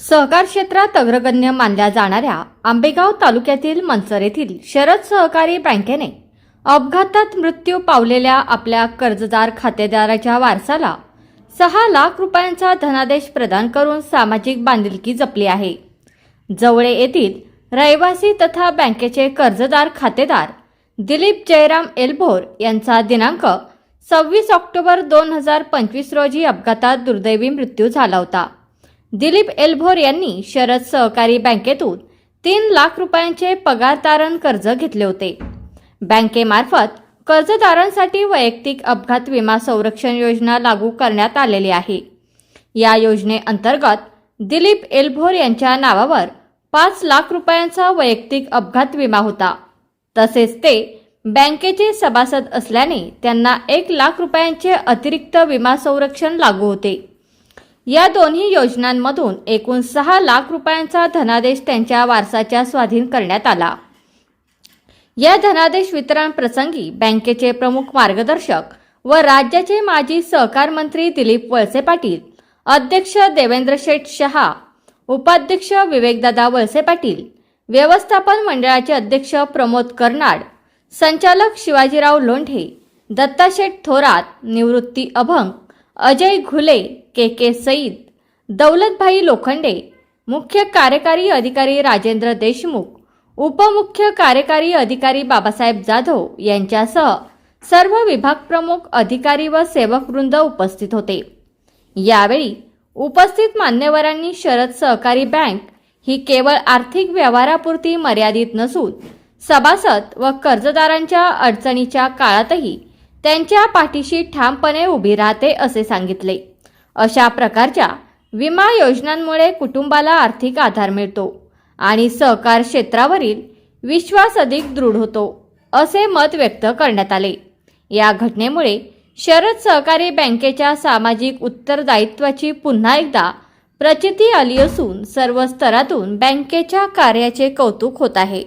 सहकार क्षेत्रात अग्रगण्य मानल्या जाणाऱ्या आंबेगाव तालुक्यातील मनसर येथील शरद सहकारी बँकेने अपघातात मृत्यू पावलेल्या आपल्या कर्जदार खातेदाराच्या वारसाला 6 लाख रुपयांचा धनादेश प्रदान करून सामाजिक बांधिलकी जपली आहे। जवळे येथील रहिवासी तथा बँकेचे कर्जदार खातेदार दिलीप जयराम एलभोर यांचा दिनांक 26 ऑक्टोबर 2025 रोजी अपघातात दुर्दैवी मृत्यू झाला होता। दिलीप एलभोर यांनी शरद सहकारी बँकेतून 3 लाख रुपयांचे पगार तारण कर्ज घेतले होते। बँकेमार्फत कर्जदारांसाठी वैयक्तिक अपघात विमा संरक्षण योजना लागू करण्यात आलेली आहे। या योजनेअंतर्गत दिलीप एलभोर यांच्या नावावर 5 लाख रुपयांचा वैयक्तिक अपघात विमा होता। तसेच ते बँकेचे सभासद असल्याने त्यांना 1 लाख रुपयांचे अतिरिक्त विमा संरक्षण लागू होते। या दोन्ही योजनांमधून एकूण 6 लाख रुपयांचा धनादेश त्यांच्या वारसाच्या स्वाधीन करण्यात आला। या धनादेश वितरण प्रसंगी बँकेचे प्रमुख मार्गदर्शक व राज्याचे माजी सहकार मंत्री दिलीप वळसे पाटील, अध्यक्ष देवेंद्र शेठ शहा, उपाध्यक्ष विवेकदादा वळसे पाटील, व्यवस्थापन मंडळाचे अध्यक्ष प्रमोद कर्नाड, संचालक शिवाजीराव लोंढे, दत्ताशेठ थोरात, निवृत्ती अभंग, अजय घुले, के सईद, दौलतभाई लोखंडे, मुख्य कार्यकारी अधिकारी राजेंद्र देशमुख, उपमुख्य कार्यकारी अधिकारी बाबासाहेब जाधव यांच्यासह सर्व विभाग प्रमुख, अधिकारी व सेवक वृंद उपस्थित होते। यावेळी उपस्थित मान्यवरांनी शरद सहकारी बँक ही केवळ आर्थिक व्यवहारापुरती मर्यादित नसून सभासद व कर्जदारांच्या अडचणीच्या काळातही त्यांच्या पाठीशी ठामपणे उभी राहते असे सांगितले। अशा प्रकारच्या विमा योजनांमुळे कुटुंबाला आर्थिक आधार मिळतो आणि सहकार क्षेत्रावरील विश्वास अधिक दृढ होतो असे मत व्यक्त करण्यात आले। या घटनेमुळे शरद सहकारी बँकेच्या सामाजिक उत्तरदायित्वाची पुन्हा एकदा प्रचिती आली असून सर्व स्तरातून बँकेच्या कार्याचे कौतुक होत आहे।